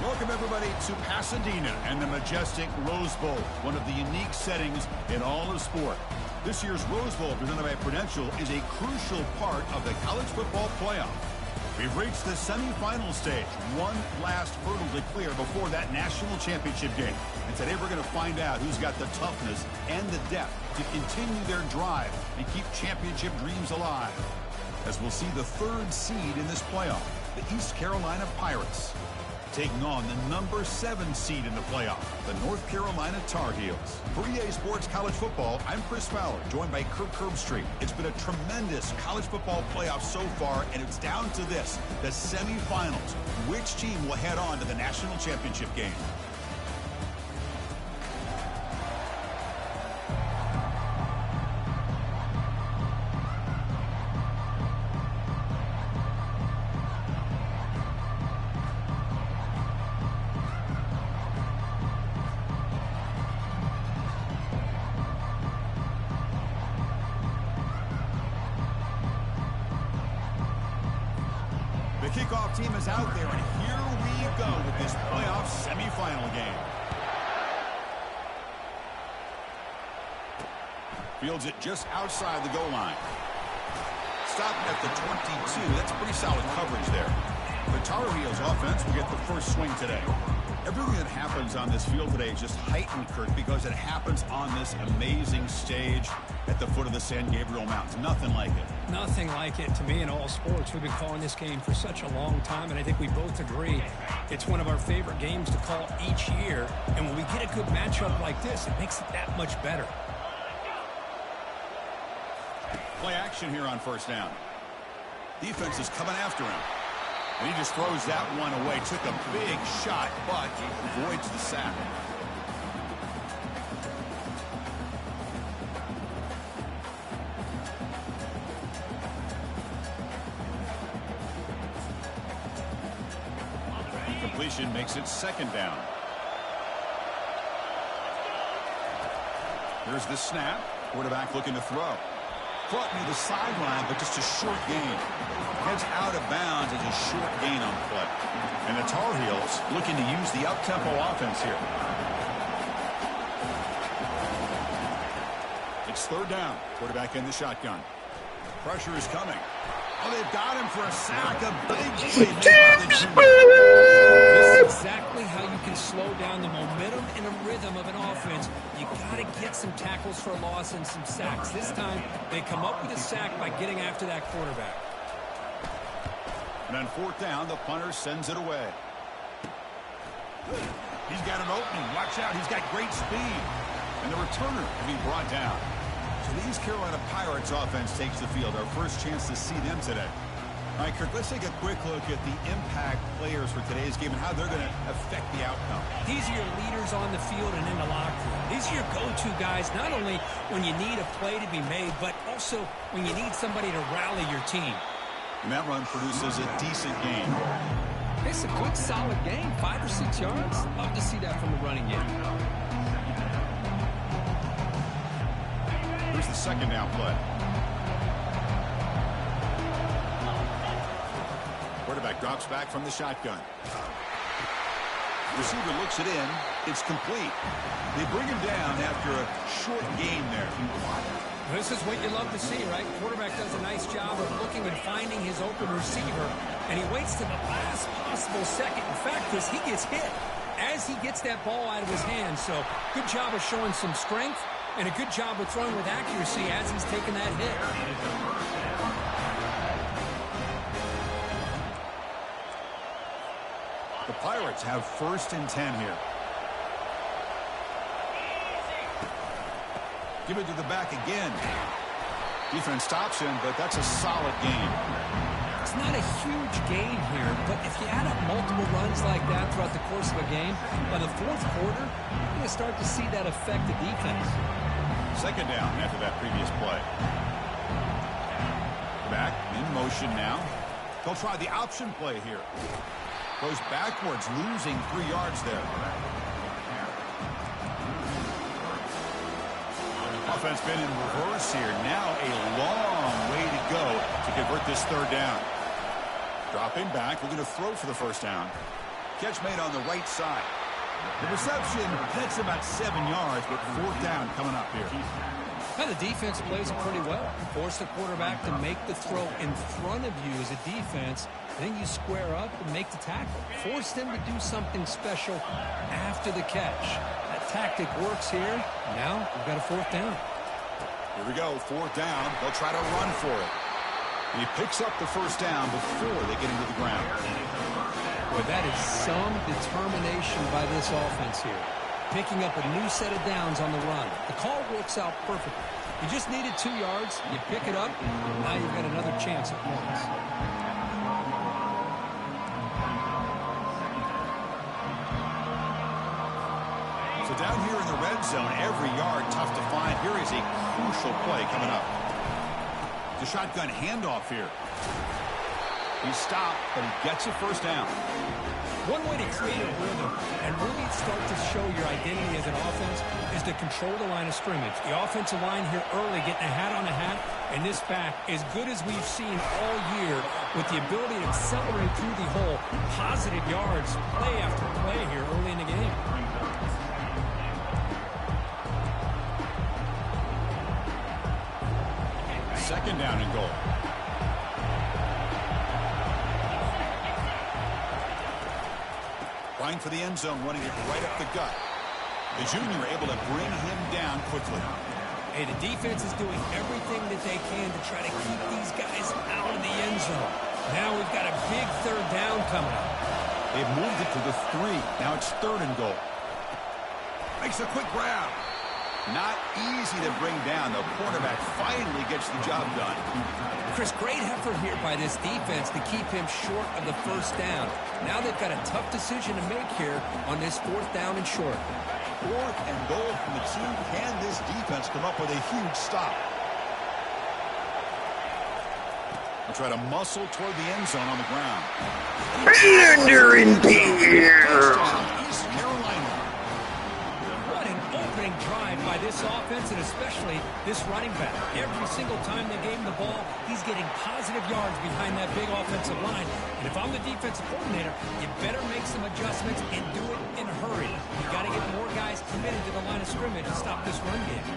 Welcome, everybody, to Pasadena and the majestic Rose Bowl, one of the unique settings in all of sport. This year's Rose Bowl, presented by Prudential, is a crucial part of the college football playoff. We've reached the semifinal stage, one last hurdle to clear before that national championship game. And today we're going to find out who's got the toughness and the depth to continue their drive and keep championship dreams alive. As we'll see the third seed in this playoff, the East Carolina Pirates, taking on the number 7 seed in the playoff, the North Carolina Tar Heels. For EA Sports College Football, I'm Chris Fowler, joined by Kirk Herbstreit. It's been a tremendous college football playoff so far, and it's down to this, the semifinals. Which team will head on to the national championship game? The kickoff team is out there, and here we go with this playoff semifinal game. Fields it just outside the goal line. Stopped at the 22. That's pretty solid coverage there. The Tar Heels offense will get the first swing today. Everything that happens on this field today is just heightened, Kirk, because it happens on this amazing stage at the foot of the San Gabriel Mountains. Nothing like it. Nothing like it to me in all sports. We've been calling this game for such a long time, and I think we both agree it's one of our favorite games to call each year. And when we get a good matchup like this, it makes it that much better. Play action here on first down. Defense is coming after him. And he just throws that one away. Took a big shot, but avoids the sack. Completion makes it second down. Here's the snap. Quarterback looking to throw. Caught near the sideline, but just a short gain. Heads out of bounds as a short gain on play. And the Tar Heels looking to use the up-tempo offense here. It's third down. Quarterback in the shotgun. Pressure is coming. Oh, they've got him for a sack. A big play made by the junior. This is exactly how you can slow down the momentum and the rhythm of an offense. You got to get some tackles for a loss and some sacks. This time, they come up with a sack by getting after that quarterback. And on fourth down, the punter sends it away. He's got an opening. Watch out. He's got great speed. And the returner will be brought down. So the East Carolina Pirates offense takes the field. Our first chance to see them today. All right, Kirk, let's take a quick look at the impact players for today's game and how they're going to affect the outcome. These are your leaders on the field and in the locker room. These are your go-to guys, not only when you need a play to be made, but also when you need somebody to rally your team. And that run produces a decent gain. It's a good, solid game, 5 or 6 yards. Love to see that from the running game. Here's the second down play. Quarterback drops back from the shotgun. Receiver looks it in. It's complete. They bring him down after a short gain there. This is what you love to see, right? Quarterback does a nice job of looking and finding his open receiver, and he waits to the last possible second. In fact, he gets hit as he gets that ball out of his hands. So good job of showing some strength and a good job of throwing with accuracy as he's taking that hit. The Pirates have first and 10 here. Give it to the back again. Defense stops him, but that's a solid gain. It's not a huge gain here, but if you add up multiple runs like that throughout the course of a game, by the fourth quarter, you're going to start to see that affect the defense. Second down after that previous play. Back in motion now. They'll try the option play here. Goes backwards, losing 3 yards there. Offense been in reverse here. Now a long way to go to convert this third down. Dropping back, looking to throw for the first down. Catch made on the right side. The reception, that's about 7 yards, but 4th down coming up here. Well, the defense plays it pretty well. Force the quarterback to make the throw in front of you as a defense. Then you square up and make the tackle. Force them to do something special after the catch. That tactic works here. Now we've got a 4th down. Here we go, 4th down. They'll try to run for it. And he picks up the 1st down before they get into the ground. Boy, that is some determination by this offense here. Picking up a new set of downs on the run. The call works out perfectly. You just needed 2 yards. You pick it up. And now you've got another chance at points. So down here in the red zone, every yard tough to find. Here is a crucial play coming up. The shotgun handoff here. He's stopped, but he gets a 1st down. One way to create a rhythm and really start to show your identity as an offense is to control the line of scrimmage. The offensive line here early getting a hat on a hat, and this back as good as we've seen all year with the ability to accelerate through the hole. Positive yards, play after play here early in the game. Second down and goal. Going for the end zone, running it right up the gut. The junior able to bring him down quickly. Hey, the defense is doing everything that they can to try to keep these guys out of the end zone. Now we've got a big 3rd down coming up. They've moved it to the 3. Now it's 3rd and goal. Makes a quick grab. Not easy to bring down. The quarterback finally gets the job done. Chris, great effort here by this defense to keep him short of the 1st down. Now they've got a tough decision to make here on this 4th down and short. 4th and goal from the 2. Can this defense come up with a huge stop? They'll try to muscle toward the end zone on the ground. Blender in here. East Carolina. What an opening drive by this offense, and especially this running back. Every single time they gave him the ball, he's getting positive yards behind that big offensive line. And if I'm the defensive coordinator, you better make some adjustments and do it in a hurry. You got to get more guys committed to the line of scrimmage to stop this run game.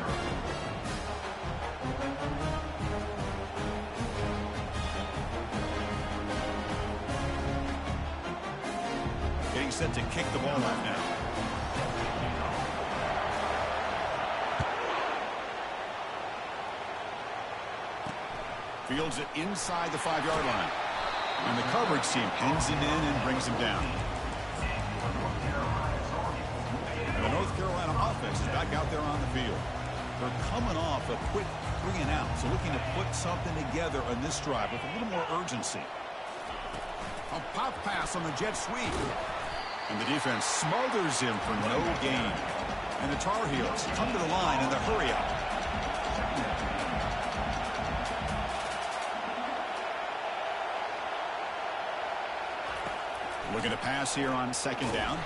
Getting set to kick the ball off now. Fields it inside the 5-yard line. And the coverage team pins him in and brings him down. And the North Carolina offense is back out there on the field. They're coming off a quick 3 and out, so looking to put something together on this drive with a little more urgency. A pop pass on the jet sweep. And the defense smothers him for no gain. And the Tar Heels come to the line in the hurry up. Looking to pass here on 2nd down.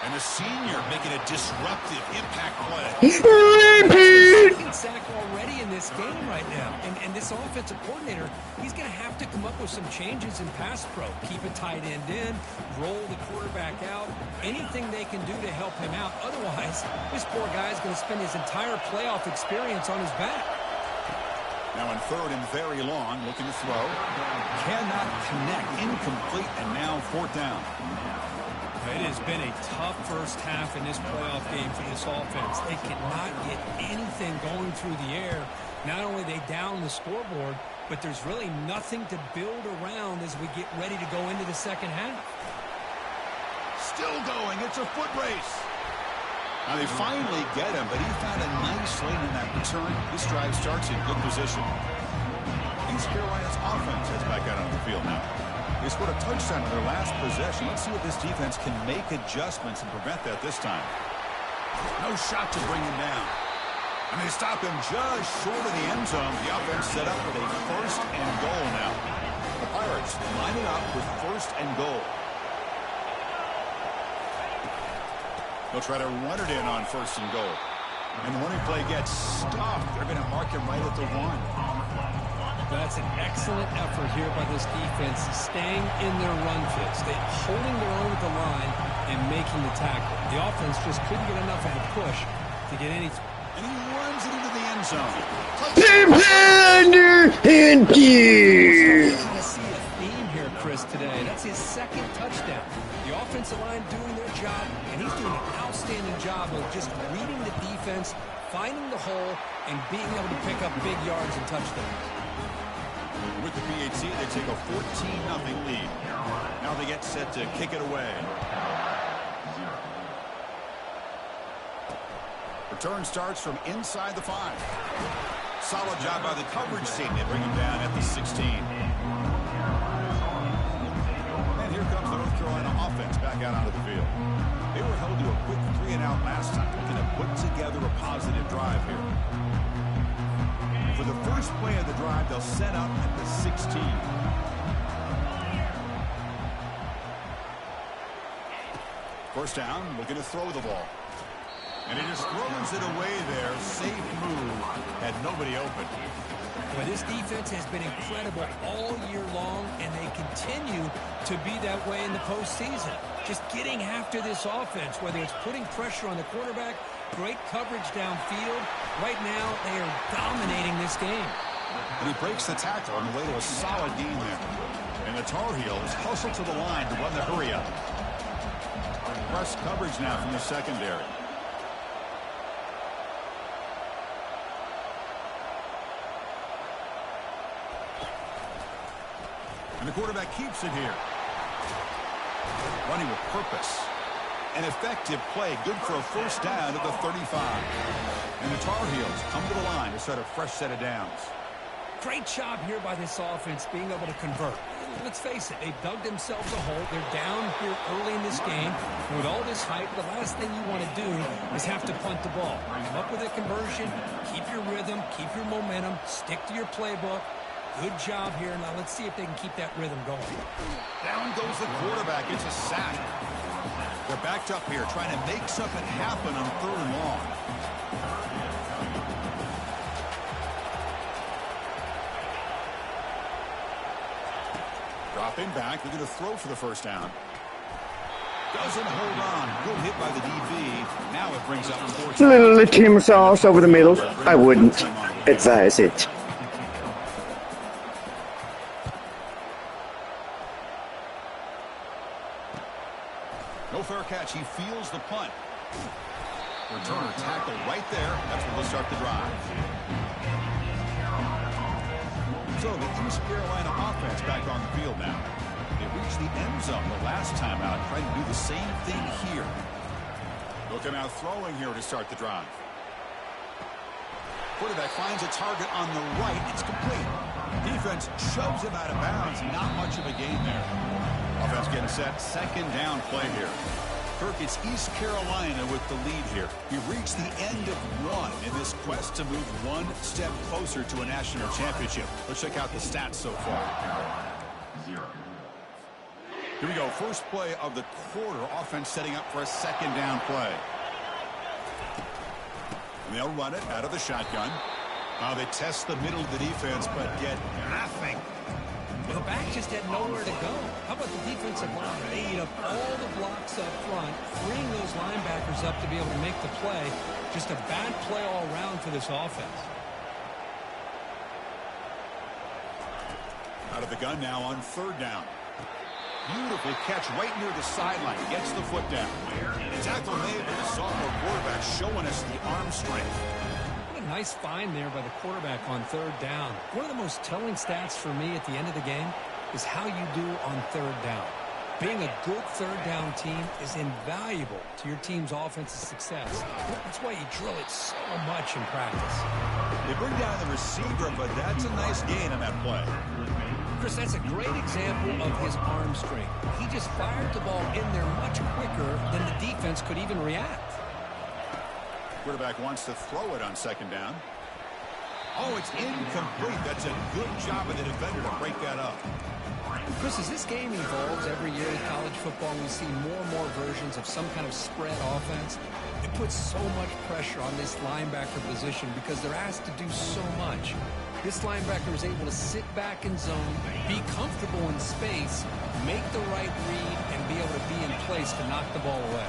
And the senior making a disruptive impact play. Second sack already in this game right now. And this offensive coordinator, he's going to have to come up with some changes in pass pro. Keep a tight end in, roll the quarterback out, anything they can do to help him out. Otherwise, this poor guy's going to spend his entire playoff experience on his back. Now in 3rd and very long, looking to throw. Cannot connect, incomplete, and now 4th down. It has been a tough first half in this playoff game for this offense. They cannot get anything going through the air. Not only are they down the scoreboard, but there's really nothing to build around as we get ready to go into the second half. Still going. It's a foot race. Now they finally get him, but he found a nice lane in that return. This drive starts in good position. East Carolina's offense is back out on the field now. They scored a touchdown in their last possession. Let's see if this defense can make adjustments and prevent that this time. No shot to bring him down. And they stop him just short of the end zone. The offense set up with a 1st and goal now. The Pirates lining up with 1st and goal. They'll try to run it in on 1st and goal. And the running play gets stopped. They're going to mark him right at the 1. That's an excellent effort here by this defense, staying in their run fits. They holding their own at the line and making the tackle. The offense just couldn't get enough of a push to get anything. And he runs it into the end zone. Defender and I see a theme here, Chris, today. That's his second touchdown. The offensive line doing their job, and he's doing an outstanding job of just reading the defense, finding the hole, and being able to pick up big yards and touchdowns. With the PHC, they take a 14-0 lead. Now they get set to kick it away. Return starts from inside the 5. Solid job by the coverage team. They bring him down at the 16. And here comes the North Carolina offense back out onto the field. They were held to a quick 3-and-out last time. They're going to put together a positive drive here. For the first play of the drive, they'll set up at the 16. First down, looking to throw the ball. And he just throws it away there. Safe move. Had nobody open. Well, this defense has been incredible all year long, and they continue to be that way in the postseason. Just getting after this offense, whether it's putting pressure on the quarterback, great coverage downfield. Right now, they are dominating this game. And he breaks the tackle on the way to a solid gain there. And the Tar Heels hustle to the line to run the hurry up. Press coverage now from the secondary. And the quarterback keeps it here. Running with purpose. An effective play. Good for a first down at the 35. And the Tar Heels come to the line to set a fresh set of downs. Great job here by this offense being able to convert. Let's face it, they've dug themselves a hole. They're down here early in this game. With all this hype, the last thing you want to do is have to punt the ball. Come up with a conversion, keep your rhythm, keep your momentum, stick to your playbook. Good job here. Now let's see if they can keep that rhythm going. Down goes the quarterback. It's a sack. They're backed up here trying to make something happen on 3rd and long. Dropping back. They're going to throw for the first down. Doesn't hold on. Good hit by the DB. Now it brings up 4th. little Tim sauce over the middle. I wouldn't advise it. No fair catch. He feels the punt. Returner tackle right there. That's where they'll start the drive. So the East Carolina offense back on the field now. They reached the end zone the last time out. Trying to do the same thing here. Looking out throwing here to start the drive. Quarterback finds a target on the right. It's complete. Defense shoves him out of bounds. Not much of a gain there. Offense getting set. 2nd down play here. Kirk, it's East Carolina with the lead here. We reached the end of 1 in this quest to move 1 step closer to a national championship. Let's check out the stats so far. Here we go. First play of the quarter. Offense setting up for a 2nd down play. And they'll run it out of the shotgun. They test the middle of the defense, but get nothing. Well, the back just had nowhere to go. How about the defensive line? They eat up all the blocks up front, freeing those linebackers up to be able to make the play. Just a bad play all around for this offense. Out of the gun now on 3rd down. Beautiful catch right near the sideline. Gets the foot down. Tackle made by the sophomore quarterback, showing us the arm strength. Nice find there by the quarterback on 3rd down. One of the most telling stats for me at the end of the game is how you do on 3rd down. Being a good 3rd down team is invaluable to your team's offensive success. That's why you drill it so much in practice. They bring down the receiver, but that's a nice gain on that play. Chris, that's a great example of his arm strength. He just fired the ball in there much quicker than the defense could even react. Quarterback wants to throw it on 2nd down. Oh, it's incomplete. That's a good job of the defender to break that up. Chris, as this game evolves every year in college football, we see more and more versions of some kind of spread offense. It puts so much pressure on this linebacker position because they're asked to do so much. This linebacker is able to sit back in zone, be comfortable in space, make the right read, and be able place to knock the ball away.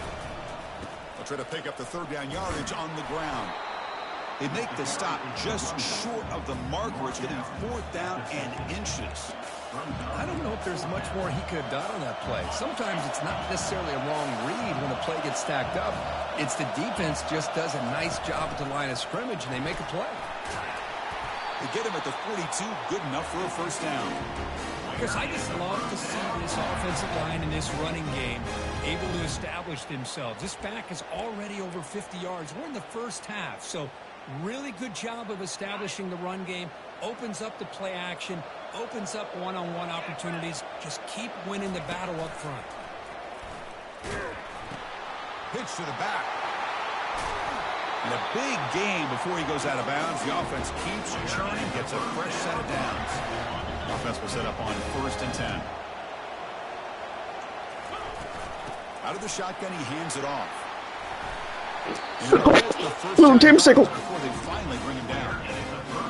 They'll try to pick up the third down yardage on the ground. They make the stop just short of the marker. It's going to be 4th down and inches. I don't know if there's much more he could have done on that play. Sometimes it's not necessarily a wrong read when a play gets stacked up. It's the defense just does a nice job at the line of scrimmage, and they make a play. They get him at the 42, good enough for a first down. Chris, I just love to see this offensive line in this running game able to establish themselves. This back is already over 50 yards. We're in the first half, so really good job of establishing the run game. Opens up the play action, opens up one-on-one opportunities. Just keep winning the battle up front. Pitch to the back. And a big gain before he goes out of bounds. The offense keeps churning, gets a fresh set of downs. The offense will set up on 1st and 10. Out of the shotgun, he hands it off. Little Tim Sickle. Before they finally bring him down.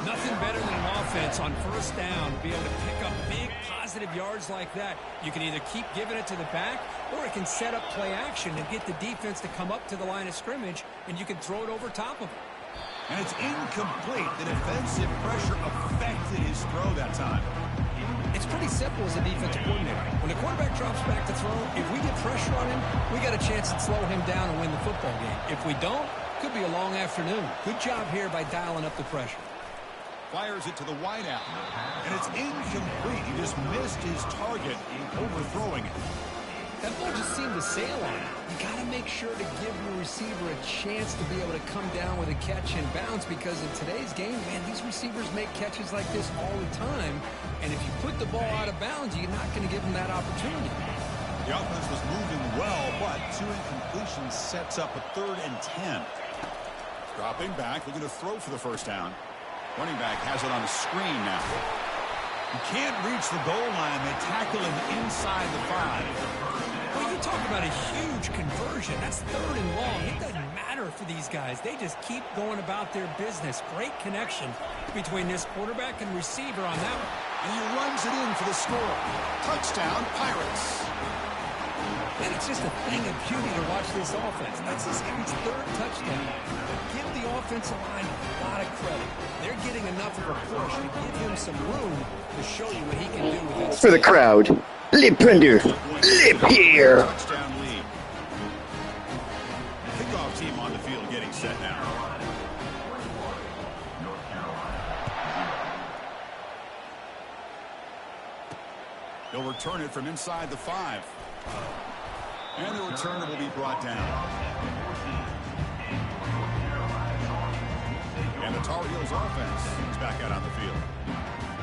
Nothing better than an offense on 1st down to be able to pick up big positive yards like that. You can either keep giving it to the back, or it can set up play action and get the defense to come up to the line of scrimmage, and you can throw it over top of it. And it's incomplete. The defensive pressure affected his throw that time. It's pretty simple as a defensive coordinator. When the quarterback drops back to throw, if we get pressure on him, we got a chance to slow him down and win the football game. If we don't, could be a long afternoon. Good job here by dialing up the pressure. Fires it to the wideout. And it's incomplete. He just missed his target, overthrowing it. That ball just seemed to sail on him. You got to make sure to give your receiver a chance to be able to come down with a catch and bounce, because in today's game, man, these receivers make catches like this all the time. And if you put the ball out of bounds, you're not going to give them that opportunity. The offense was moving well, but 2 incompletions sets up a 3rd and 10. Dropping back, looking to throw for the first down. Running back has it on a screen now. He can't reach the goal line. They tackle him inside the 5. Well, you talk about a huge conversion. That's 3rd and long. It doesn't matter for these guys. They just keep going about their business. Great connection between this quarterback and receiver on that one. And he runs it in for the score. Touchdown, Pirates. And it's just a thing of beauty to watch this offense. That's this guy's 3rd touchdown. Give the offensive line a lot of credit. They're getting enough of a push to give him some room to show you what he can do with it. For the crowd. Lip under. Lip here. Touchdown lead. Kickoff team on the field getting set now. They'll return it from inside the 5. And the returner will be brought down. And the Tar Heels offense is back out on the field.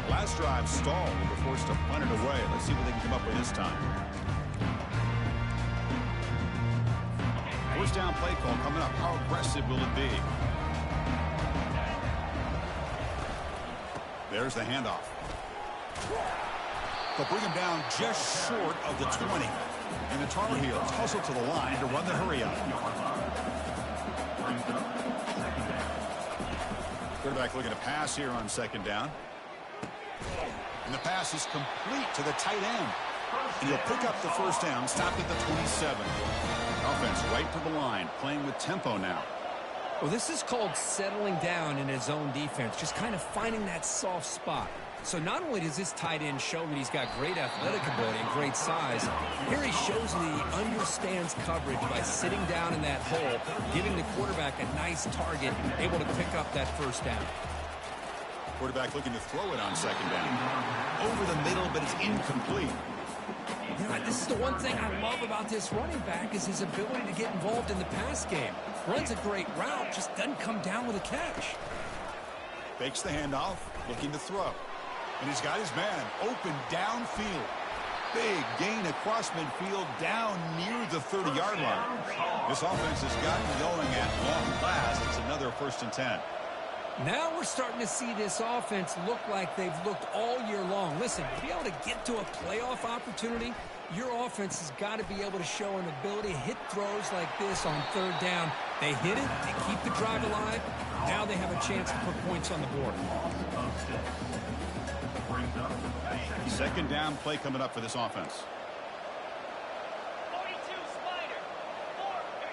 Last drive stalled and were forced to punt it away. Let's see what they can come up with this time. First down play call coming up. How aggressive will it be? There's the handoff. They'll bring him down just short of the 20. And the Tar Heels hustle to the line to run the hurry-up. Quarterback looking to pass here on 2nd down. And the pass is complete to the tight end. And he'll pick up the first down, stopped at the 27. Offense right to the line, playing with tempo now. Well, this is called settling down in his own defense, just kind of finding that soft spot. So not only does this tight end show that he's got great athletic ability and great size, here he shows that he understands coverage by sitting down in that hole, giving the quarterback a nice target, able to pick up that first down. Quarterback looking to throw it on 2nd down. Over the middle, but it's incomplete. You know, this is the one thing I love about this running back is his ability to get involved in the pass game. Runs a great route, just doesn't come down with a catch. Fakes the handoff, looking to throw. And he's got his man open downfield. Big gain across midfield down near the 30-yard line. This offense has gotten going at long last. It's another 1st and 10. Now we're starting to see this offense look like they've looked all year long. Listen, to be able to get to a playoff opportunity, your offense has got to be able to show an ability to hit throws like this on 3rd down. They hit it, they keep the drive alive. Now they have a chance to put points on the board. 2nd down play coming up for this offense.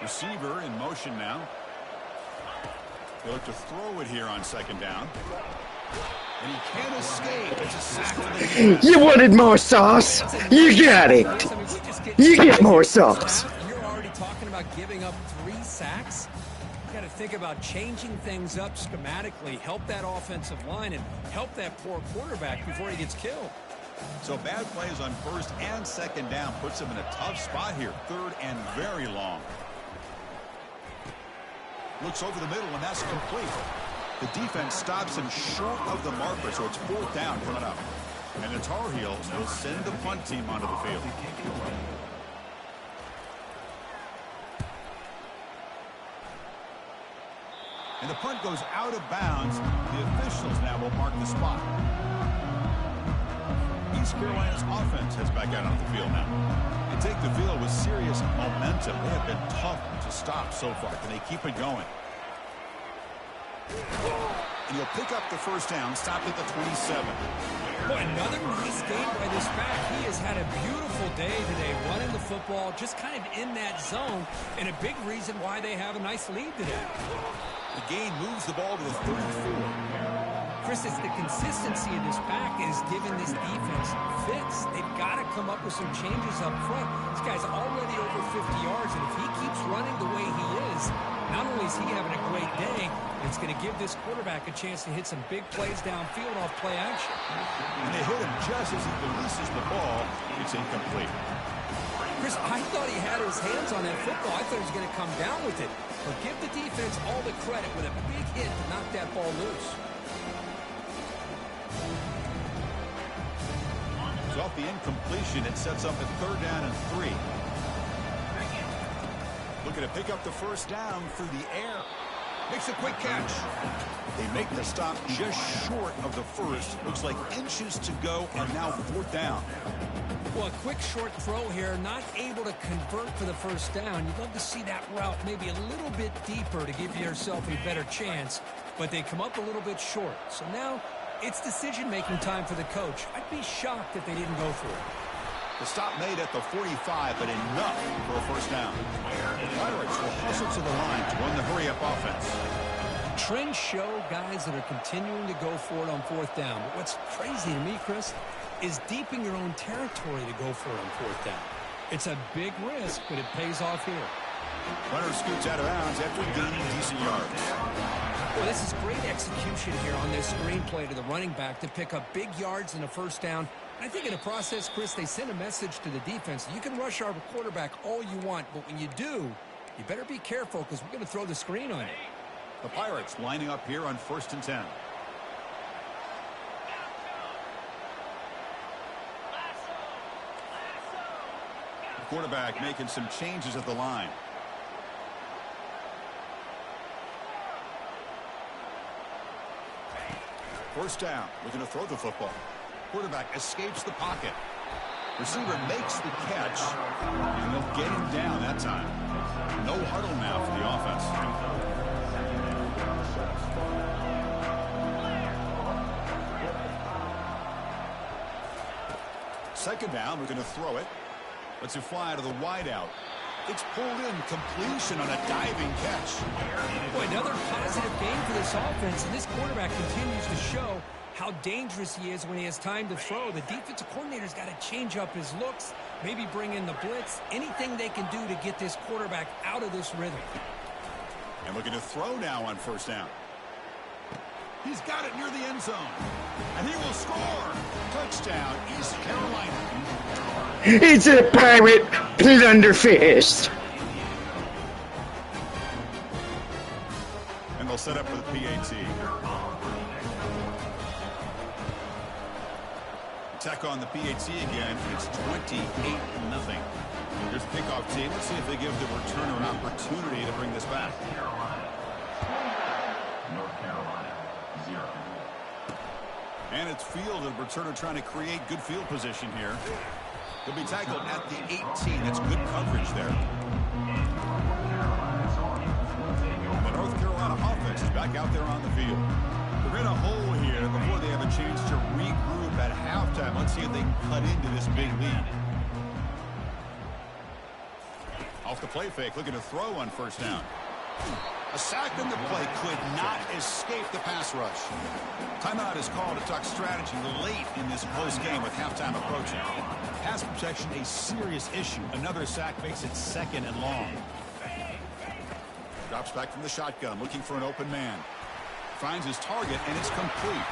Receiver in motion now. They look to throw it here on second down. And he can't escape. It's a sack for the defense. You wanted more sauce? You got it. You get more sauce. You're already talking about giving up 3 sacks? You got to think about changing things up schematically, help that offensive line, and help that poor quarterback before he gets killed. So bad plays on first and second down puts him in a tough spot here. Third and very long. Looks over the middle, and that's complete. The defense stops him short of the marker, so it's 4th down coming up. And the Tar Heels will send the punt team onto the field. And the punt goes out of bounds. The officials now will mark the spot. East Carolina's offense heads back out onto the field now. They take the field with serious momentum. They have been tough to stop so far. Can they keep it going? And he'll pick up the first down, stopped at the 27. Boy, another nice game by this back. He has had a beautiful day today running the football, just kind of in that zone, and a big reason why they have a nice lead today. The gain moves the ball to the 34. Chris, it's the consistency of this pack is giving this defense fits. They've got to come up with some changes up front. This guy's already over 50 yards, and if he keeps running the way he is, not only is he having a great day, it's going to give this quarterback a chance to hit some big plays downfield off play action. And they hit him just as he releases the ball. It's incomplete. Chris, I thought he had his hands on that football. I thought he was going to come down with it. But give the defense all the credit with a big hit to knock that ball loose. So off the incompletion, it sets up a 3rd down and 3. Looking to pick up the first down through the air. Makes a quick catch. They make the stop just short of the first. Looks like inches to go, and now 4th down. Well, a quick short throw here, not able to convert for the first down. You'd love to see that route maybe a little bit deeper to give yourself a better chance, but they come up a little bit short. So now it's decision-making time for the coach. I'd be shocked if they didn't go for it. The stop made at the 45, but enough for a first down. The Pirates will hustle to the line to run the hurry-up offense. Trends show guys that are continuing to go for it on 4th down. But what's crazy to me, Chris, is deep in your own territory to go for it on 4th down. It's a big risk, but it pays off here. Runner scoots out of bounds after gaining decent yards. Well, this is great execution here on this screenplay to the running back to pick up big yards and a first down. I think in the process, Chris, they send a message to the defense. You can rush our quarterback all you want, but when you do, you better be careful because we're going to throw the screen on you. The Pirates lining up here on 1st and 10. The quarterback making some changes at the line. First down, looking to throw the football. Quarterback escapes the pocket. Receiver makes the catch, and they'll get him down that time. No huddle now for the offense. Second down, we're going to throw it. Lets it fly to the wideout. It's pulled in, completion on a diving catch. Boy, another positive game for this offense, and this quarterback continues to show how dangerous he is when he has time to throw. The defensive coordinator's got to change up his looks, maybe bring in the blitz, anything they can do to get this quarterback out of this rhythm. And looking to throw now on first down. He's got it near the end zone. And he will score. Touchdown, East Carolina. It's a pirate blunderfist. And they'll set up for the PAT. Attack on the PAT again. It's 28-0. Here's the kickoff team. Let's see if they give the returner an opportunity to bring this back. North Carolina, 0. And it's fielded. Returner trying to create good field position here. He'll be tackled at the 18. That's good coverage there. The North Carolina offense is back out there on the field. They're in a hole here before they have a chance to regroup at halftime. Let's see if they can cut into this big lead. A Off the play fake, looking to throw on first down. A sack in the play could not escape the pass rush. Timeout is called to talk strategy late in this close game with halftime approaching. Pass protection a serious issue. Another sack makes it 2nd and long. Drops back from the shotgun, looking for an open man. Finds his target, and it's complete.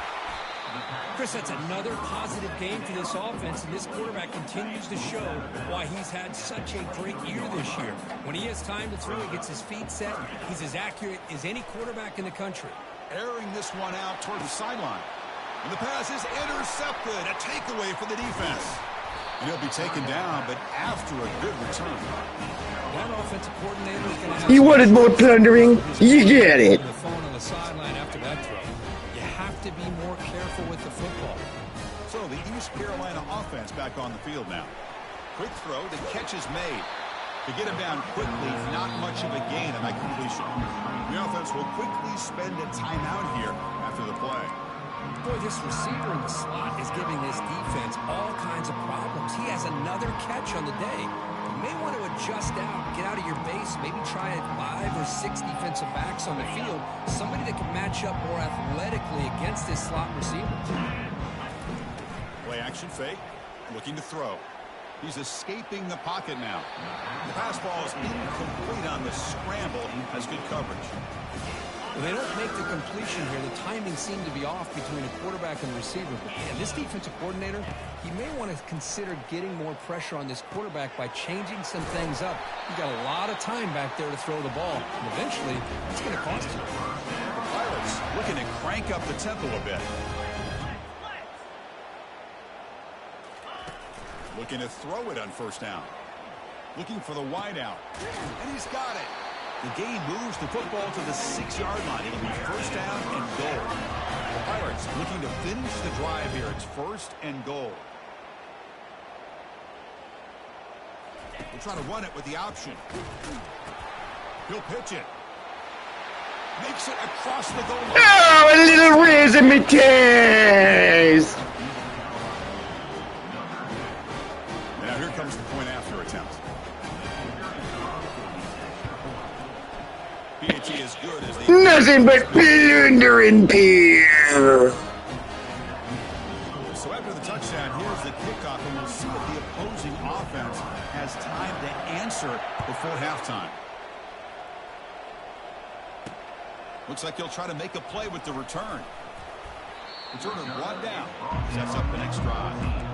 Chris, that's another positive game for this offense, and this quarterback continues to show why he's had such a great year this year. When he has time to throw, he gets his feet set. He's as accurate as any quarterback in the country. Airing this one out toward the sideline. And the pass is intercepted. A takeaway for the defense. And he'll be taken down, but after a good return. That offensive coordinator is going to have... You wanted more plundering? You get it. ...the phone on the sideline after that throw. You have to be more careful with the football. So the East Carolina offense back on the field now. Quick throw, the catch is made. To get him down quickly, not much of a gain on that completion. The offense will quickly spend a timeout here after the play. Boy, this receiver in the slot is giving this defense all kinds of problems. He has another catch on the day. You may want to adjust out, get out of your base, maybe try 5 or 6 defensive backs on the field, somebody that can match up more athletically against this slot receiver. Play action fake, looking to throw. He's escaping the pocket now. The pass ball is incomplete on the scramble. He has good coverage. Well, they don't make the completion here. The timing seemed to be off between a quarterback and a receiver. But man, this defensive coordinator, he may want to consider getting more pressure on this quarterback by changing some things up. You've got a lot of time back there to throw the ball. And eventually, it's going to cost you. The Pirates looking to crank up the tempo a bit. Looking to throw it on first down. Looking for the wide out. And he's got it. The game moves the football to the 6-yard line. It'll be first down and goal. The Pirates looking to finish the drive here. It's first and goal. We'll try to run it with the option. He'll pitch it. Makes it across the goal line. Oh, a little raise in my taste. Now here comes the point after attempt. PAT is good as they... Nothing but plundering here. So after the touchdown, here's the kickoff, and we'll see if the opposing offense has time to answer before halftime. Looks like he'll try to make a play with the return. Returner brought down. Sets up the next drive.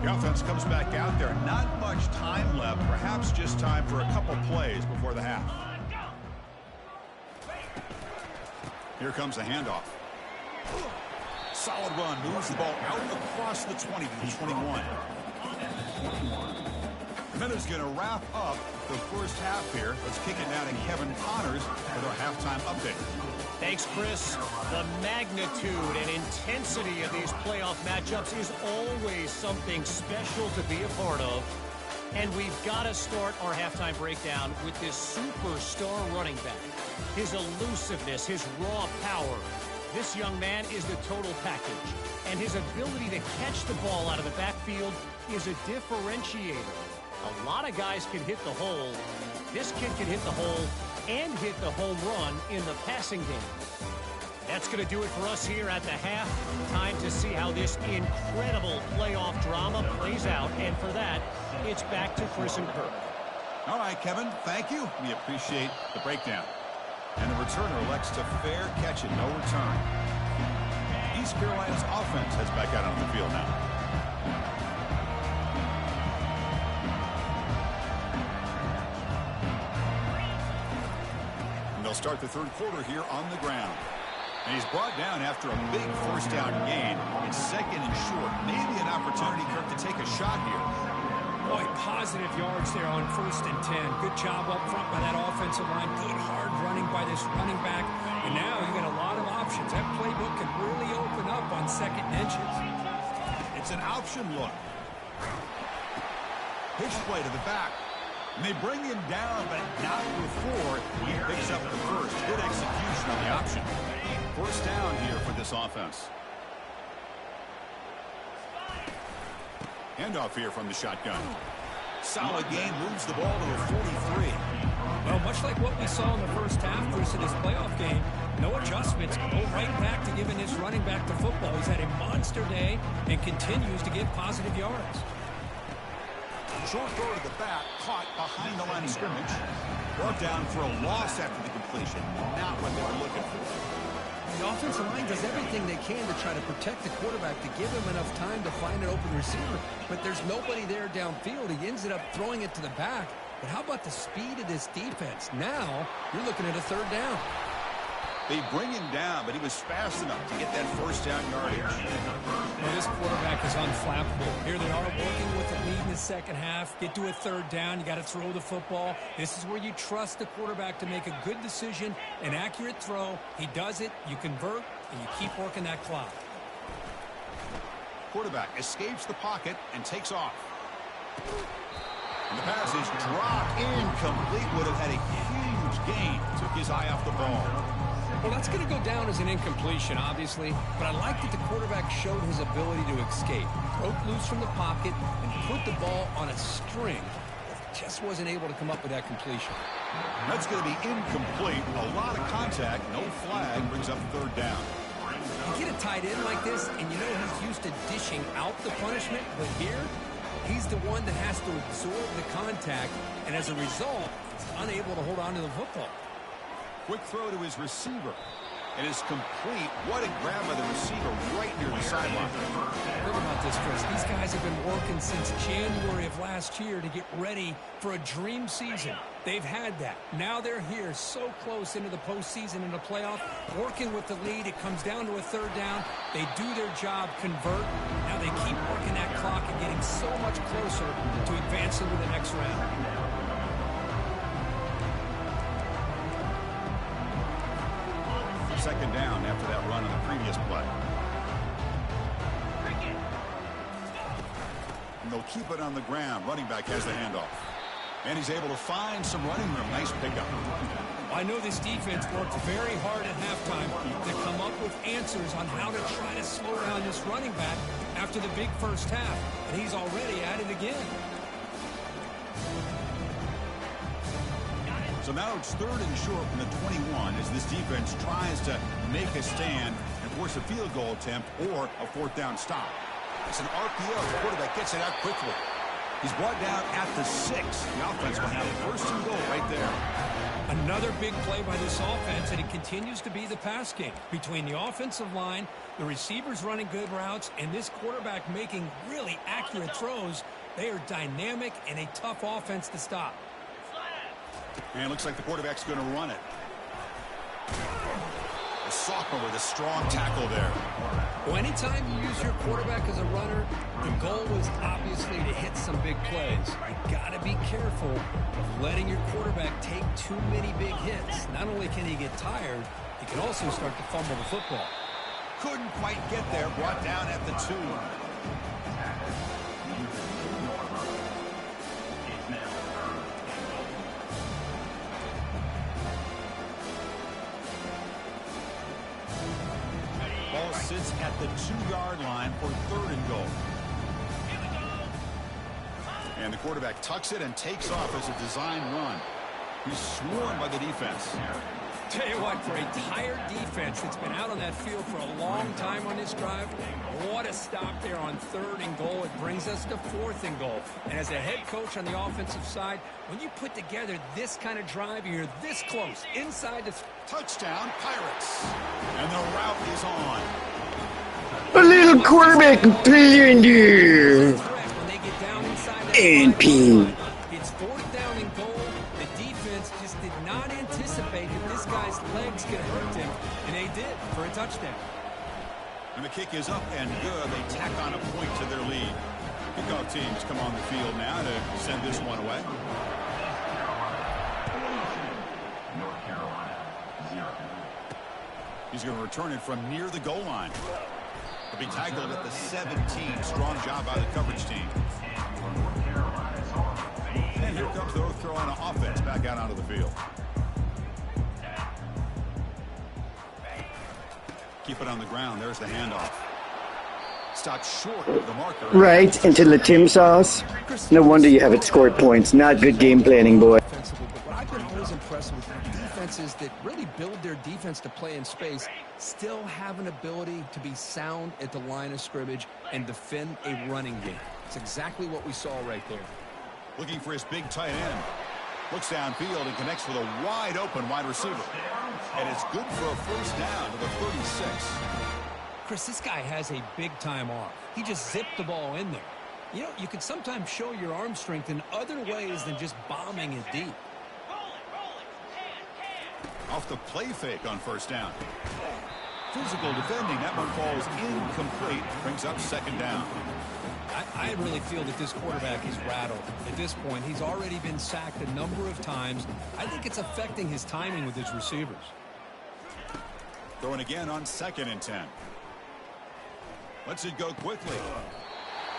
The offense comes back out there. Not much time left. Perhaps just time for a couple plays before the half. Here comes the handoff. Solid run. Moves the ball out across the 20 to the 21. The Minutes going to wrap up the first half here. Let's kick it down to Kevin Connors with our halftime update. Thanks, Chris. The magnitude and intensity of these playoff matchups is always something special to be a part of. And we've got to start our halftime breakdown with this superstar running back. His elusiveness, his raw power. This young man is the total package. And his ability to catch the ball out of the backfield is a differentiator. A lot of guys can hit the hole. This kid can hit the hole and hit the home run in the passing game. That's going to do it for us here at the half. Time to see how this incredible playoff drama plays out. And for that, it's back to Chris and Kirk. All right, Kevin, thank you. We appreciate the breakdown. And the returner elects to fair catch it, no return. East Carolina's offense heads back out on the field now. They'll start the third quarter here on the ground. And he's brought down after a big first down gain. It's second and short. Maybe an opportunity, Kirk, to take a shot here. Boy, positive yards there on 1st and 10. Good job up front by that offensive line. Good hard running by this running back. And now you got a lot of options. That playbook can really open up on 2nd and inches. It's an option look. Pitch play to the back. And they bring him down, but not before he picks up the first. Good execution on the option. First down here for this offense. Handoff here from the shotgun. Solid gain, moves the ball to the 43. Well, much like what we saw in the first half, Bruce, in this playoff game, no adjustments. Go right back to giving his running back to football. He's had a monster day and continues to get positive yards. Short throw to the back, caught behind the line of scrimmage. Brought down for a loss after the completion. Not what they were looking for. The offensive line does everything they can to try to protect the quarterback, to give him enough time to find an open receiver. But there's nobody there downfield. He ends up throwing it to the back. But how about the speed of this defense? Now you're looking at a third down. They bring him down, but he was fast enough to get that first down yardage. Well, this quarterback is unflappable. Here they are working with the lead in the second half. Get to a third down. You got to throw the football. This is where you trust the quarterback to make a good decision, an accurate throw. He does it. You convert, and you keep working that clock. Quarterback escapes the pocket and takes off. And the pass is dropped incomplete. Would have had a huge gain. Took his eye off the ball. Well, that's going to go down as an incompletion, obviously, but I like that the quarterback showed his ability to escape. Broke loose from the pocket and put the ball on a string. Just wasn't able to come up with that completion. That's going to be incomplete. A lot of contact. No flag. Brings up third down. You get a tight end like this, and you know he's used to dishing out the punishment, but here, he's the one that has to absorb the contact, and as a result, he's unable to hold on to the football. Quick throw to his receiver. It is complete. What a grab by the receiver right near the sideline. Think about this, Chris. These guys have been working since January of last year to get ready for a dream season. They've had that. Now they're here so close into the postseason and the playoff, working with the lead. It comes down to a third down. They do their job, convert. Now they keep working that clock and getting so much closer to advancing to the next round. Second down after that run on the previous play. And they'll keep it on the ground. Running back has the handoff. And he's able to find some running room. Nice pickup. I know this defense worked very hard at halftime to come up with answers on how to try to slow down this running back after the big first half. And he's already at it again. So now it's third and short from the 21 as this defense tries to make a stand and force a field goal attempt or a fourth down stop. It's an RPO. The quarterback gets it out quickly. He's brought down at the 6. The offense will have first and goal right there. Another big play by this offense, and it continues to be the pass game. Between the offensive line, the receivers running good routes, and this quarterback making really accurate throws, they are dynamic and a tough offense to stop. And it looks like the quarterback's going to run it. A sophomore with a strong tackle there. Well, anytime you use your quarterback as a runner, the goal is obviously to hit some big plays. You got to be careful of letting your quarterback take too many big hits. Not only can he get tired, he can also start to fumble the football. Couldn't quite get there. Brought down at the 2. Ball sits at the 2-yard line for third and goal. And the quarterback tucks it and takes off as a design run. He's swarmed by the defense. Tell you what, for a tired defense that's been out on that field for a long time on this drive, what a stop there on third and goal. It brings us to fourth and goal. And as a head coach on the offensive side, when you put together this kind of drive, you're this close inside the touchdown, Pirates. And the route is on. A little quarterback blunder. NP. It's fourth down and goal. The defense just did not anticipate that this guy's legs could hurt him, and they did for a touchdown. And the kick is up and good. They tack on a point to their lead. Kickoff teams come on the field now to send this one away. North Carolina, 0. He's going to return it from near the goal line. He'll be tackled at the 17. Strong job by the coverage team. And here comes the North Carolina offense back out onto the field. Keep it on the ground. There's the handoff. stopped short of the marker. Right, into the Tim sauce. No wonder you haven't scored points. Not good game planning, boy. But I've been always impressed with defenses that really build their defense to play in space, still have an ability to be sound at the line of scrimmage and defend a running game. It's exactly what we saw right there. Looking for his big tight end. Looks downfield and connects with a wide open wide receiver. And it's good for a first down to the 36. Chris, this guy has a big-time arm. He just zipped the ball in there. You know, you can sometimes show your arm strength in other ways than just bombing it deep. Off the play fake on first down. Physical defending. That one falls incomplete. Brings up second down. I really feel that this quarterback is rattled. At this point, he's already been sacked a number of times. I think it's affecting his timing with his receivers. Throwing again on 2nd and 10. Lets it go quickly.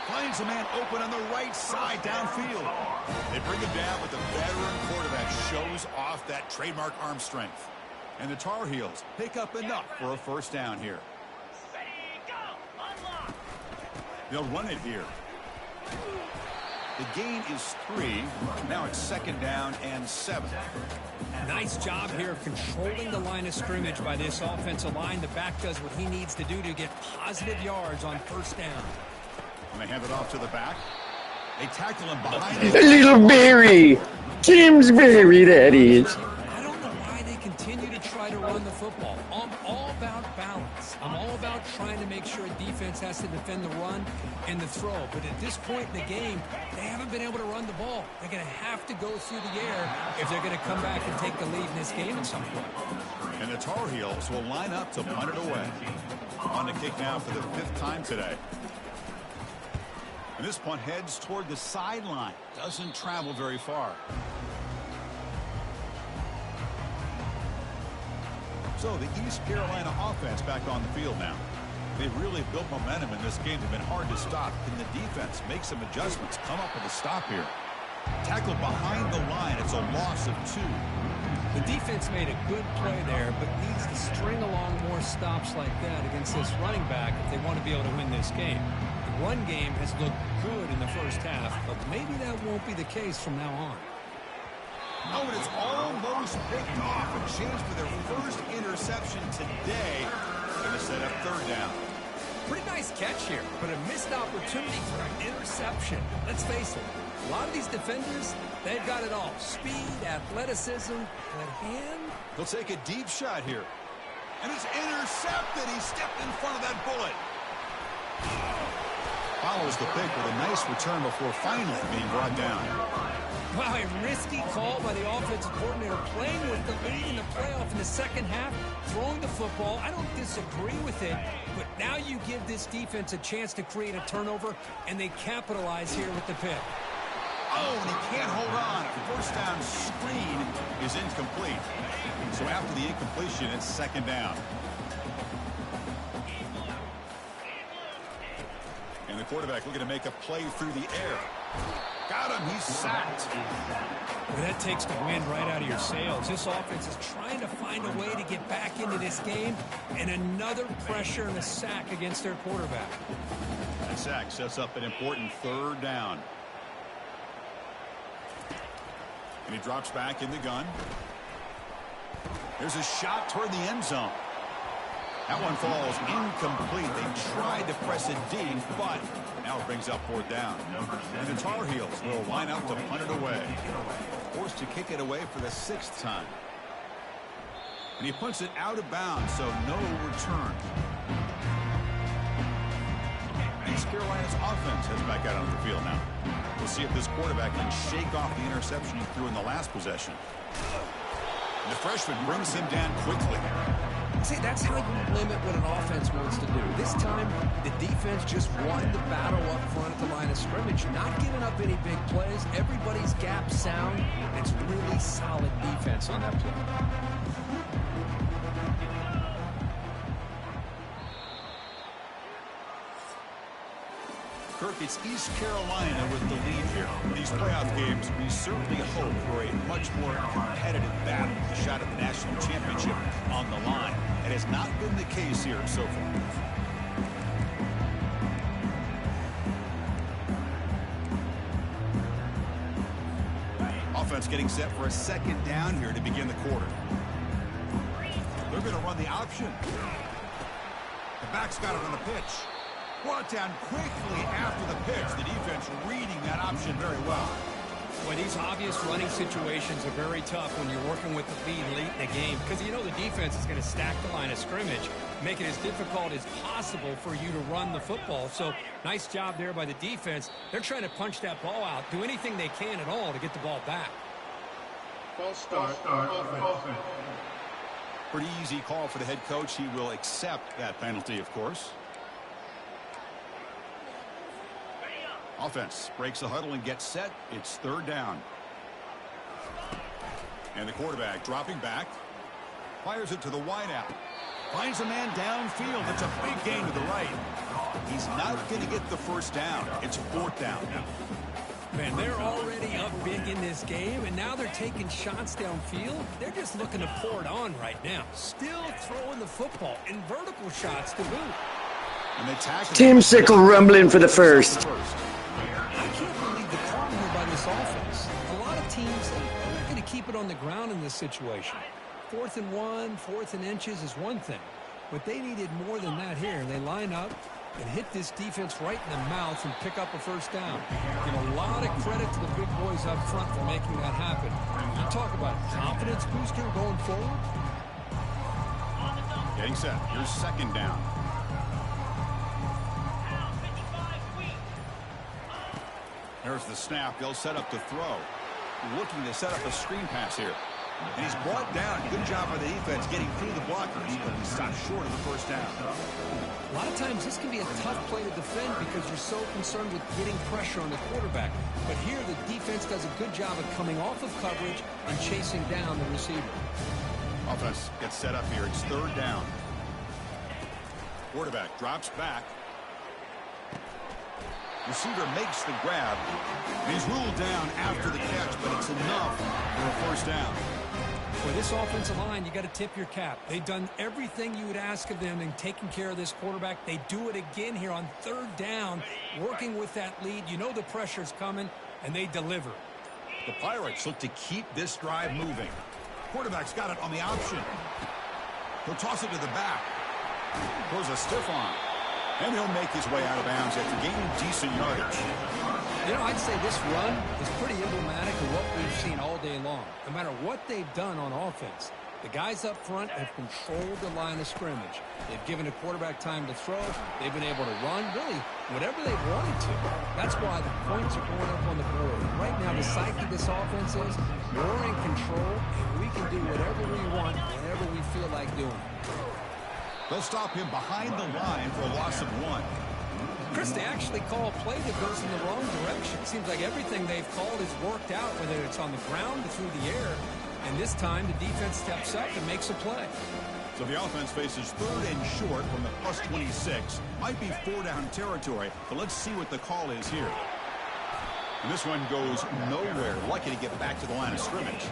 Finds a man open on the right side downfield. They bring him down, but the veteran quarterback shows off that trademark arm strength. And the Tar Heels pick up enough for a first down here. They'll run it here. The gain is 3. Now it's 2nd down and 7. Nice job here of controlling the line of scrimmage by this offensive line. The back does what he needs to do to get positive yards on first down. And they hand it off to the back. They tackle him behind A little Barry. James Barry, that is. I don't know why they continue to try to run the football. I'm all about balance. I'm all about trying to make sure a defense has to defend the run and the throw. But at this point in the game, they haven't been able to run the ball. They're going to have to go through the air if they're going to come back and take the lead in this game at some point. And the Tar Heels will line up to punt it away. On the kick now for the 5th time today. And this punt heads toward the sideline. Doesn't travel very far. So the East Carolina offense back on the field now. They've really built momentum in this game. They've been hard to stop. Can the defense make some adjustments? Come up with a stop here. Tackled behind the line. It's a loss of 2. The defense made a good play there, but needs to string along more stops like that against this running back if they want to be able to win this game. The run game has looked good in the first half, but maybe that won't be the case from now on. Oh, and it's almost picked off. A chance for their first interception today. Going to set up 3rd down. Pretty nice catch here, but a missed opportunity for an interception. Let's face it, a lot of these defenders, they've got it all. Speed, athleticism, but hand. They'll take a deep shot here. And it's intercepted. He stepped in front of that bullet. Follows the pick with a nice return before finally being brought down. Wow, a risky call by the offensive coordinator, playing with the lead in the playoff in the second half, throwing the football. I don't disagree with it, but now you give this defense a chance to create a turnover, and they capitalize here with the pick. Oh, and he can't hold on. A first down screen is incomplete. So after the incompletion, it's 2nd down. And the quarterback looking to make a play through the air. Got him. He's sacked. Well, that takes the wind right out of your sails. This offense is trying to find a way to get back into this game, and another pressure and a sack against their quarterback. That sack sets up an important 3rd down. And he drops back in the gun. There's a shot toward the end zone. That one falls incomplete. They tried to press it deep, but now it brings up 4th down. And the Tar Heels will line up to punt it away. Forced to kick it away for the 6th time. And he punts it out of bounds, so no return. East Carolina's offense heads back out on the field now. We'll see if this quarterback can shake off the interception he threw in the last possession. And the freshman brings him down quickly. See, that's how you limit what an offense wants to do. This time, the defense just won the battle up front at the line of scrimmage, not giving up any big plays. Everybody's gap sound. It's really solid defense on that play. Kirk, it's East Carolina with the lead here. In these playoff games, we certainly hope for a much more competitive battle, a shot at the national championship on the line. It has not been the case here so far. offense getting set for a second down here to begin the quarter. They're going to run the option. The back's got it on the pitch. Brought down quickly after the pitch. The defense reading that option very well. Well, these obvious running situations are very tough when you're working with the lead late in the game because you know the defense is going to stack the line of scrimmage, make it as difficult as possible for you to run the football. So nice job there by the defense. They're trying to punch that ball out, do anything they can at all to get the ball back. False start. Offense. Pretty easy call for the head coach. He will accept that penalty, of course. Offense breaks the huddle and gets set. It's third down. And the quarterback dropping back. Fires it to the wideout. Finds a man downfield. It's a big gain to the right. He's not going to get the first down. It's fourth down now. Man, they're already up big in this game, and now they're taking shots downfield. They're just looking to pour it on right now. Still throwing the football in vertical shots to boot. And they tackle Tim Sickle rumbling for the first. I can't believe the call here by this offense. A lot of teams, they're going to keep it on the ground in this situation. 4th and 1, 4th and inches is one thing. But they needed more than that here. They line up and hit this defense right in the mouth and pick up a first down. Give a lot of credit to the big boys up front for making that happen. You talk about confidence booster going forward. Getting set. Here's second down. There's the snap. They'll set up to throw. Looking to set up a screen pass here. And he's brought down. Good job by the defense getting through the blockers. He stopped short of the first down. A lot of times this can be a tough play to defend because you're so concerned with getting pressure on the quarterback. But here the defense does a good job of coming off of coverage and chasing down the receiver. Offense gets set up here. It's third down. Quarterback drops back. Receiver makes the grab. He's ruled down after the catch, but it's enough for a first down. For this offensive line, you got to tip your cap. They've done everything you would ask of them in taking care of this quarterback. They do it again here on third down, working with that lead. You know the pressure's coming, and they deliver. The Pirates look to keep this drive moving. Quarterback's got it on the option. He'll toss it to the back. Throws a stiff arm. And he'll make his way out of bounds after gaining decent yardage. You know, I'd say this run is pretty emblematic of what we've seen all day long. No matter what they've done on offense, the guys up front have controlled the line of scrimmage. They've given the quarterback time to throw. They've been able to run, really, whatever they've wanted to. That's why the points are going up on the board. Right now, the psyche of this offense is we're in control, and we can do whatever we want, whenever we feel like doing it. They'll stop him behind the line for a loss of 1. Chris, they actually call a play that goes in the wrong direction. It seems like everything they've called has worked out, whether it's on the ground or through the air. And this time, the defense steps up and makes a play. So the offense faces third and short from the plus 26. Might be 4-down territory, but let's see what the call is here. And this one goes nowhere. Lucky to get back to the line of scrimmage.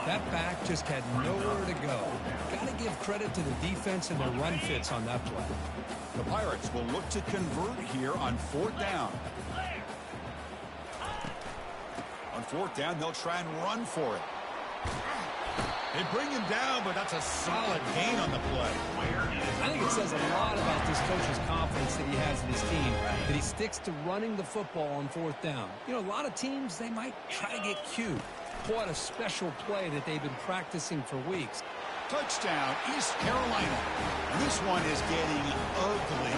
That back just had nowhere to go. Got to give credit to the defense and their run fits on that play. The Pirates will look to convert here on fourth down. On fourth down, they'll try and run for it. They bring him down, but that's a solid gain on the play. I think it says a lot about this coach's confidence that he has in his team, that he sticks to running the football on fourth down. You know, a lot of teams, they might try to get cute, pull out a special play that they've been practicing for weeks. Touchdown, East Carolina. And this one is getting ugly.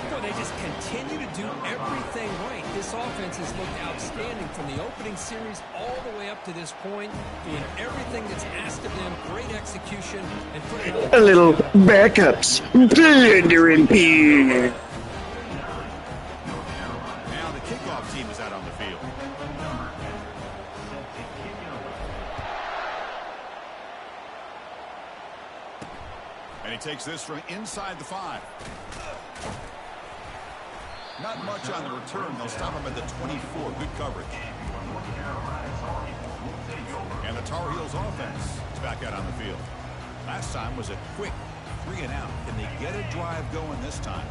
Well, they just continue to do everything right. This offense has looked outstanding from the opening series all the way up to this point, doing everything that's asked of them, great execution, and putting A little backups. Blender in here. Now the kickoff team is out on the field. And he takes this from inside the 5. Not much on the return. They'll stop him at the 24. Good coverage. And the Tar Heels offense is back out on the field. Last time was a quick 3-and-out. Can they get a drive going this time?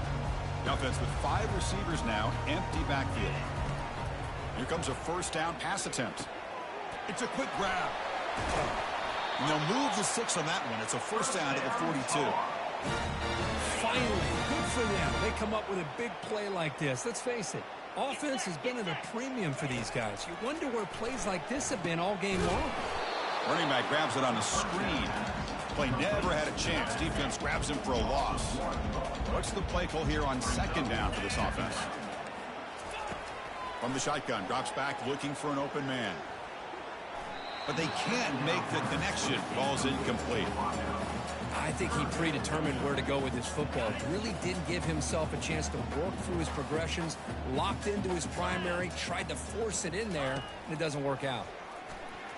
The offense with 5 receivers now, empty backfield. Here comes a first down pass attempt. It's a quick grab. And they'll move the 6 on that one. It's a first down to the 42. Finally, good for them. They come up with a big play like this. Let's face it, offense has been at a premium for these guys. You wonder where plays like this have been all game long. Running back grabs it on a screen. Play never had a chance. Defense grabs him for a loss. What's the play call here on second down for this offense? From the shotgun, drops back looking for an open man. But they can't make the connection. Ball's incomplete. I think he predetermined where to go with his football. Really didn't give himself a chance to work through his progressions, locked into his primary, tried to force it in there, and it doesn't work out.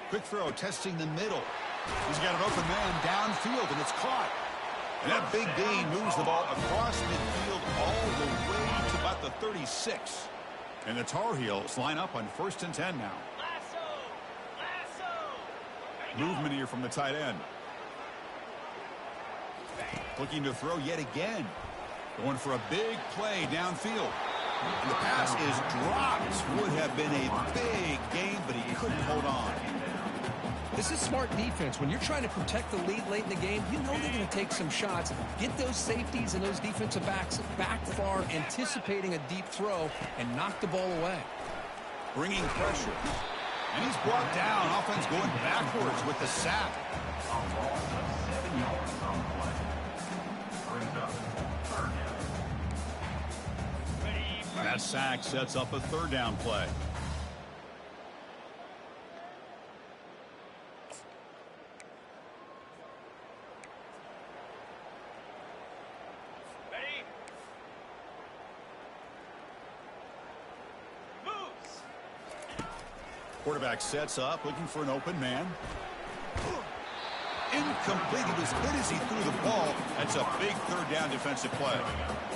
Quick throw, testing the middle. He's got an open man downfield, and it's caught. And that big gain moves the ball across midfield all the way to about the 36. And the Tar Heels line up on 1st and 10 now. Movement here from the tight end. Looking to throw yet again. Going for a big play downfield. And the pass is dropped. Would have been a big gain, but he couldn't hold on. This is smart defense. When you're trying to protect the lead late in the game, you know they're going to take some shots. Get those safeties and those defensive backs back far, anticipating a deep throw, and knock the ball away. Bringing pressure. And he's brought down. Offense going backwards with the sack. That sack sets up a 3rd down play. Quarterback sets up, looking for an open man. Incomplete. He was hit as he threw the ball. That's a big 3rd down defensive play.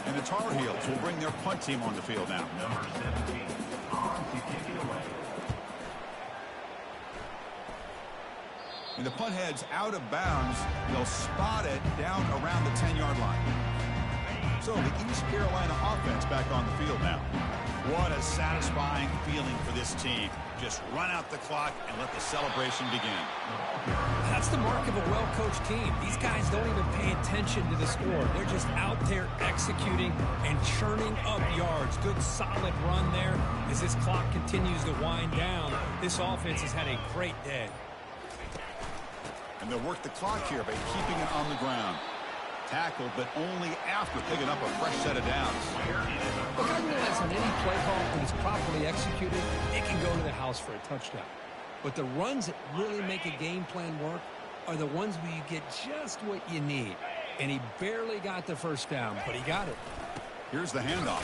And the Tar Heels will bring their punt team on the field now. Number 17, on to kick it away. And the punt heads out of bounds. They'll spot it down around the 10-yard line. So the East Carolina offense back on the field now. What a satisfying feeling for this team. Just run out the clock and let the celebration begin. That's the mark of a well-coached team. These guys don't even pay attention to the score. They're just out there executing and churning up yards. Good, solid run there. As this clock continues to wind down, this offense has had a great day. And they'll work the clock here by keeping it on the ground. Tackled, but only after picking up a fresh set of downs. Look, I realize on any play call, when it's properly executed, it can go to the house for a touchdown. But the runs that really make a game plan work are the ones where you get just what you need. And he barely got the first down, but he got it. Here's the handoff.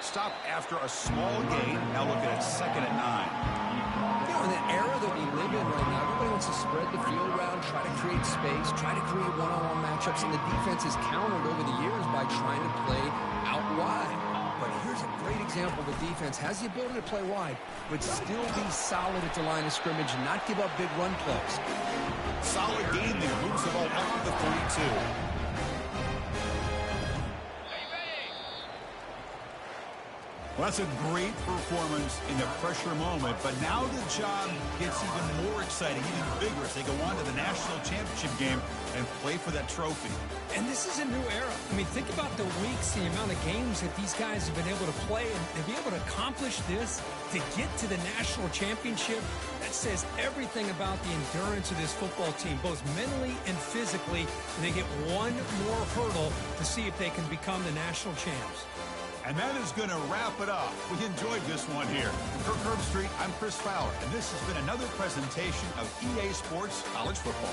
Stop after a small gain. Now look at it, 2nd and 9. You know, in the era that we live in right now, everybody wants to spread the field around, try to create space, try to create one-on-one matchups, and the defense is countered over the years by trying to play out wide. But here's a great example. The defense has the ability to play wide, but still be solid at the line of scrimmage and not give up big run plays. Solid game there. Moves the ball up to the 32. Well, that's a great performance in the pressure moment, but now the job gets even more exciting, even bigger as they go on to the national championship game and play for that trophy. And this is a new era. I mean, think about the weeks, the amount of games that these guys have been able to play, and to be able to accomplish this, to get to the national championship, that says everything about the endurance of this football team, both mentally and physically, and they get one more hurdle to see if they can become the national champs. And that is going to wrap it up. We enjoyed this one here. From Kirk Herbstreit, I'm Chris Fowler, and this has been another presentation of EA Sports College Football.